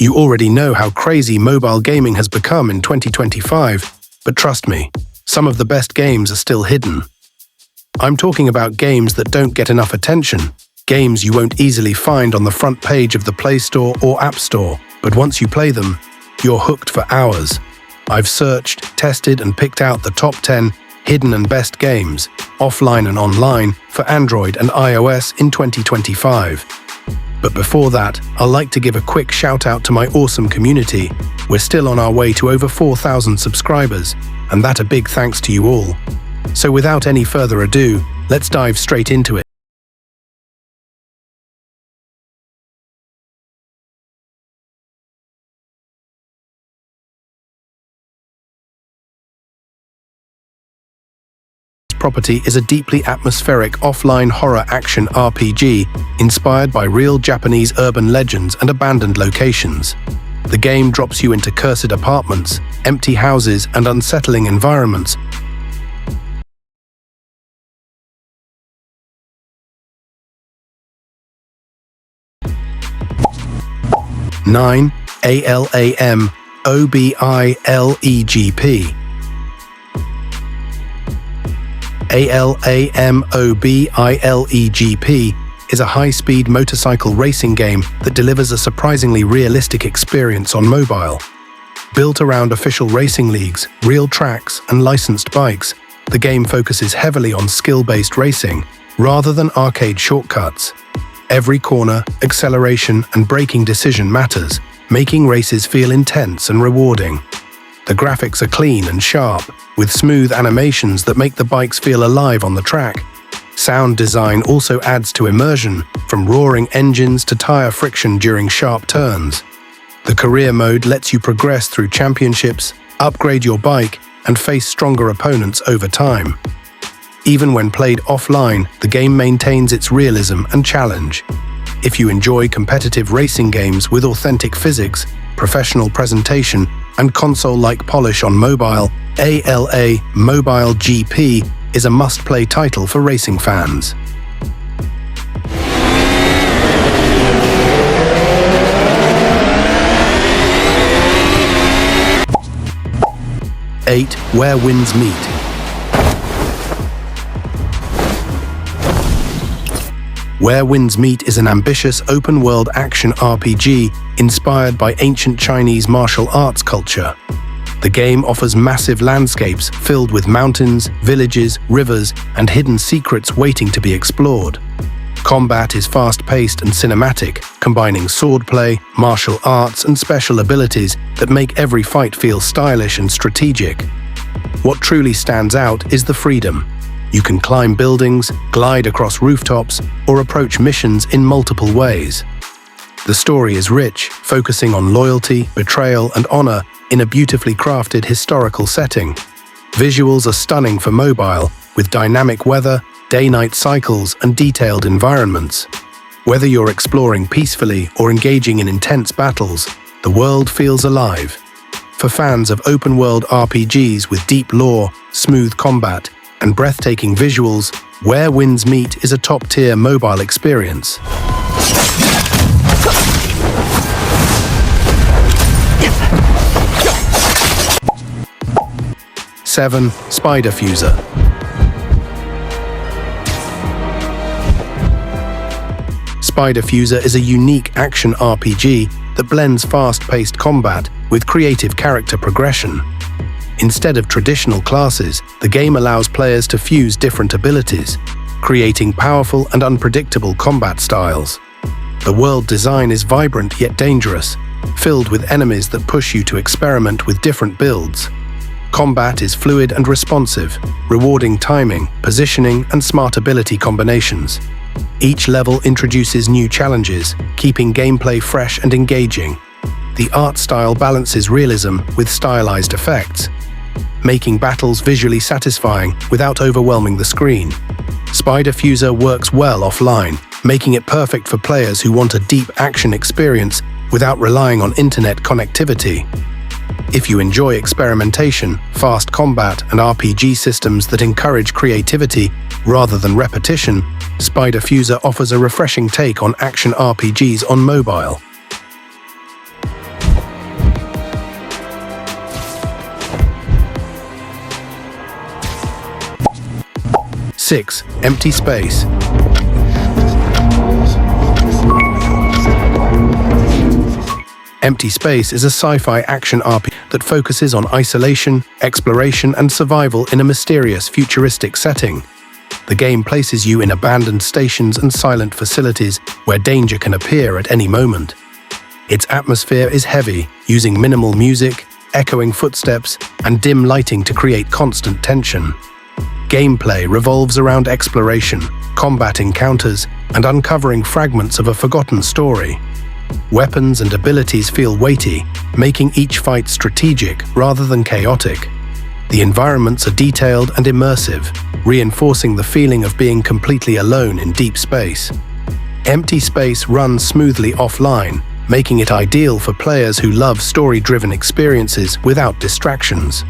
You already know how crazy mobile gaming has become in 2025, but trust me, some of the best games are still hidden. I'm talking about games that don't get enough attention, games you won't easily find on the front page of the Play Store or App Store, but once you play them, you're hooked for hours. I've searched, tested, and picked out the top 10 hidden and best games, offline and online, for Android and iOS in 2025. But before that, I'd like to give a quick shout out to my awesome community. We're still on our way to over 4,000 subscribers, and that a big thanks to you all. So without any further ado, let's dive straight into it. Property is a deeply atmospheric offline horror action RPG inspired by real Japanese urban legends and abandoned locations. The game drops you into cursed apartments, empty houses, and unsettling environments. Nine, ALAMOBILEGP. ALAMOBILEGP is a high-speed motorcycle racing game that delivers a surprisingly realistic experience on mobile. Built around official racing leagues, real tracks, and licensed bikes, the game focuses heavily on skill-based racing rather than arcade shortcuts. Every corner, acceleration, and braking decision matters, making races feel intense and rewarding. The graphics are clean and sharp, with smooth animations that make the bikes feel alive on the track. Sound design also adds to immersion, from roaring engines to tire friction during sharp turns. The career mode lets you progress through championships, upgrade your bike, and face stronger opponents over time. Even when played offline, the game maintains its realism and challenge. If you enjoy competitive racing games with authentic physics, professional presentation, and console-like polish on mobile, ALAMOBILEGP is a must-play title for racing fans. 8. Where Winds Meet. Where Winds Meet is an ambitious open-world action RPG inspired by ancient Chinese martial arts culture. The game offers massive landscapes filled with mountains, villages, rivers, and hidden secrets waiting to be explored. Combat is fast-paced and cinematic, combining swordplay, martial arts, and special abilities that make every fight feel stylish and strategic. What truly stands out is the freedom. You can climb buildings, glide across rooftops, or approach missions in multiple ways. The story is rich, focusing on loyalty, betrayal, and honor in a beautifully crafted historical setting. Visuals are stunning for mobile, with dynamic weather, day-night cycles, and detailed environments. Whether you're exploring peacefully or engaging in intense battles, the world feels alive. For fans of open-world RPGs with deep lore, smooth combat, and breathtaking visuals, Where Winds Meet is a top-tier mobile experience. 7. Spiderfuser. Spiderfuser is a unique action RPG that blends fast-paced combat with creative character progression. Instead of traditional classes, the game allows players to fuse different abilities, creating powerful and unpredictable combat styles. The world design is vibrant yet dangerous, filled with enemies that push you to experiment with different builds. Combat is fluid and responsive, rewarding timing, positioning, and smart ability combinations. Each level introduces new challenges, keeping gameplay fresh and engaging. The art style balances realism with stylized effects, making battles visually satisfying without overwhelming the screen. Spiderfuser works well offline, making it perfect for players who want a deep action experience without relying on internet connectivity. If you enjoy experimentation, fast combat, and RPG systems that encourage creativity rather than repetition, Spiderfuser offers a refreshing take on action RPGs on mobile. 6. Empty Space. Empty Space is a sci-fi action RPG that focuses on isolation, exploration, and survival in a mysterious, futuristic setting. The game places you in abandoned stations and silent facilities where danger can appear at any moment. Its atmosphere is heavy, using minimal music, echoing footsteps, and dim lighting to create constant tension. Gameplay revolves around exploration, combat encounters, and uncovering fragments of a forgotten story. Weapons and abilities feel weighty, making each fight strategic rather than chaotic. The environments are detailed and immersive, reinforcing the feeling of being completely alone in deep space. Empty Space runs smoothly offline, making it ideal for players who love story-driven experiences without distractions.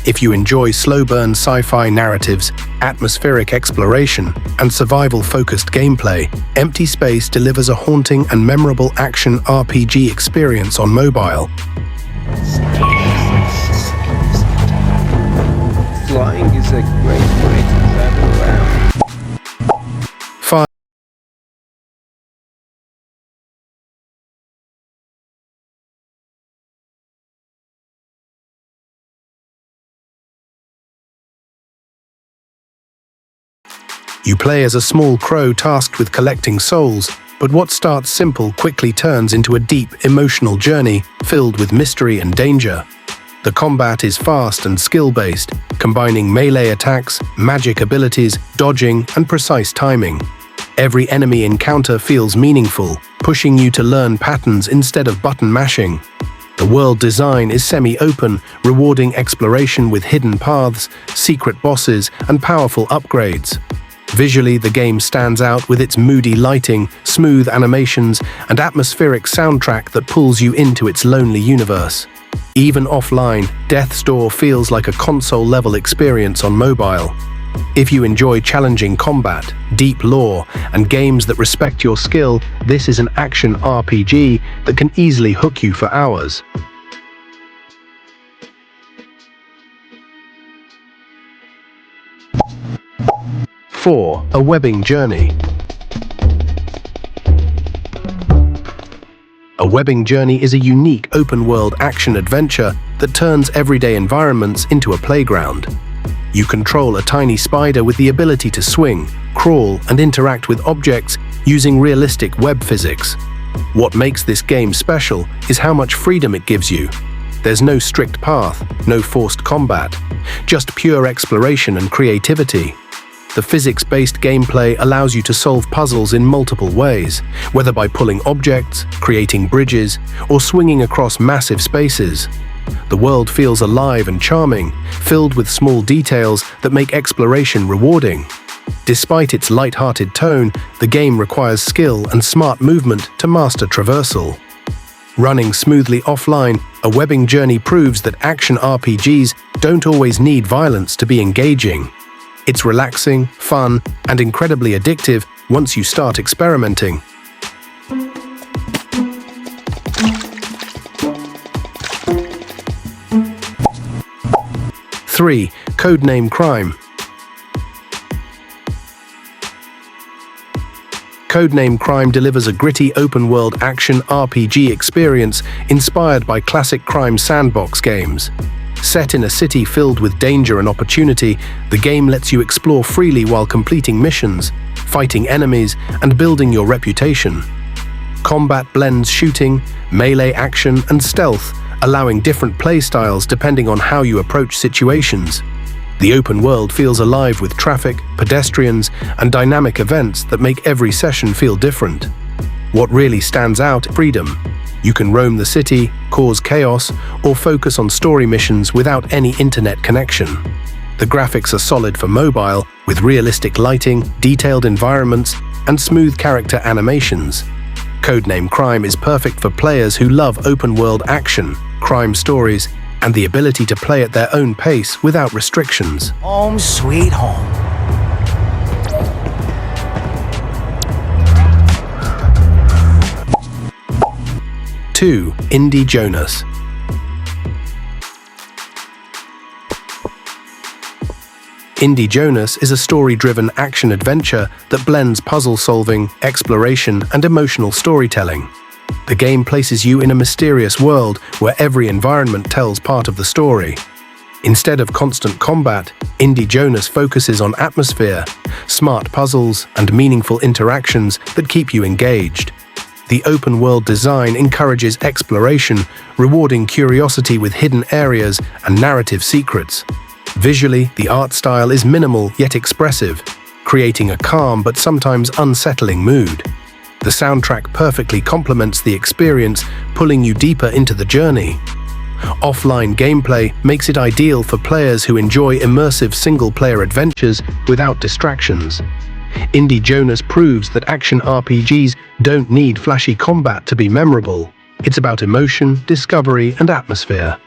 If you enjoy slow-burn sci-fi narratives, atmospheric exploration, and survival-focused gameplay, Empty Space delivers a haunting and memorable action RPG experience on mobile. Flying is a great way to travel around. 5. You play as a small crow tasked with collecting souls, but what starts simple quickly turns into a deep, emotional journey filled with mystery and danger. The combat is fast and skill-based, combining melee attacks, magic abilities, dodging, and precise timing. Every enemy encounter feels meaningful, pushing you to learn patterns instead of button mashing. The world design is semi-open, rewarding exploration with hidden paths, secret bosses, and powerful upgrades. Visually, the game stands out with its moody lighting, smooth animations, and atmospheric soundtrack that pulls you into its lonely universe. Even offline, Death's Door feels like a console-level experience on mobile. If you enjoy challenging combat, deep lore, and games that respect your skill, this is an action RPG that can easily hook you for hours. 4. A Webbing Journey. A Webbing Journey is a unique open-world action-adventure that turns everyday environments into a playground. You control a tiny spider with the ability to swing, crawl, and interact with objects using realistic web physics. What makes this game special is how much freedom it gives you. There's no strict path, no forced combat, just pure exploration and creativity. The physics-based gameplay allows you to solve puzzles in multiple ways, whether by pulling objects, creating bridges, or swinging across massive spaces. The world feels alive and charming, filled with small details that make exploration rewarding. Despite its light-hearted tone, the game requires skill and smart movement to master traversal. Running smoothly offline, A Webbing Journey proves that action RPGs don't always need violence to be engaging. It's relaxing, fun, and incredibly addictive once you start experimenting. 3. Codename Crime. Codename Crime delivers a gritty open-world action RPG experience inspired by classic crime sandbox games. Set in a city filled with danger and opportunity, the game lets you explore freely while completing missions, fighting enemies, and building your reputation. Combat blends shooting, melee action, and stealth, allowing different playstyles depending on how you approach situations. The open world feels alive with traffic, pedestrians, and dynamic events that make every session feel different. What really stands out is freedom. You can roam the city, cause chaos, or focus on story missions without any internet connection. The graphics are solid for mobile, with realistic lighting, detailed environments, and smooth character animations. Codename Crime is perfect for players who love open-world action, crime stories, and the ability to play at their own pace without restrictions. Home sweet home. Two, Indie Jonas. Indie Jonas is a story-driven action-adventure that blends puzzle-solving, exploration, and emotional storytelling. The game places you in a mysterious world where every environment tells part of the story. Instead of constant combat, Indie Jonas focuses on atmosphere, smart puzzles, and meaningful interactions that keep you engaged. The open-world design encourages exploration, rewarding curiosity with hidden areas and narrative secrets. Visually, the art style is minimal yet expressive, creating a calm but sometimes unsettling mood. The soundtrack perfectly complements the experience, pulling you deeper into the journey. Offline gameplay makes it ideal for players who enjoy immersive single-player adventures without distractions. Indie Jonas proves that action RPGs don't need flashy combat to be memorable. It's about emotion, discovery, and atmosphere.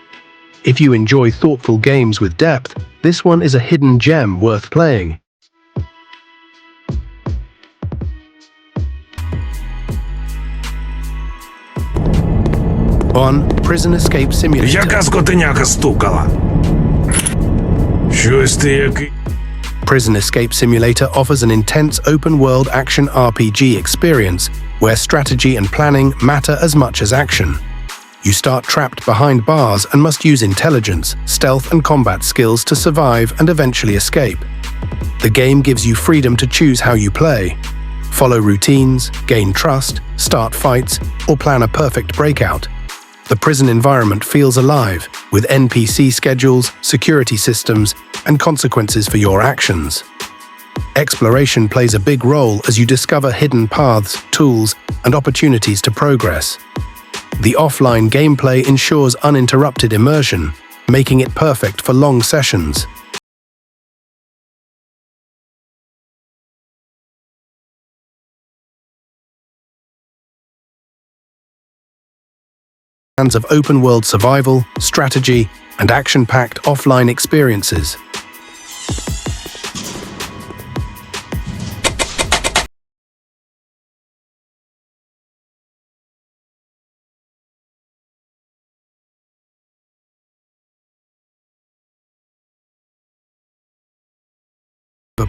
If you enjoy thoughtful games with depth, this one is a hidden gem worth playing. On Prison Escape Simulator. Яка скотиняка стукала? Щось ти який... Prison Escape Simulator offers an intense open-world action RPG experience where strategy and planning matter as much as action. You start trapped behind bars and must use intelligence, stealth, and combat skills to survive and eventually escape. The game gives you freedom to choose how you play. Follow routines, gain trust, start fights, or plan a perfect breakout. The prison environment feels alive, with NPC schedules, security systems, and consequences for your actions. Exploration plays a big role as you discover hidden paths, tools, and opportunities to progress. The offline gameplay ensures uninterrupted immersion, making it perfect for long sessions. Fans of open-world survival, strategy, and action-packed offline experiences.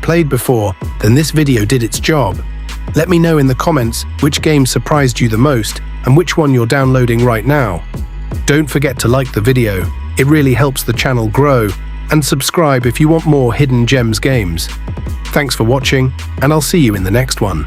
Played before, then this video did its job. Let me know in the comments which game surprised you the most and which one you're downloading right now. Don't forget to like the video, it really helps the channel grow, and subscribe if you want more Hidden Gems games. Thanks for watching, and I'll see you in the next one.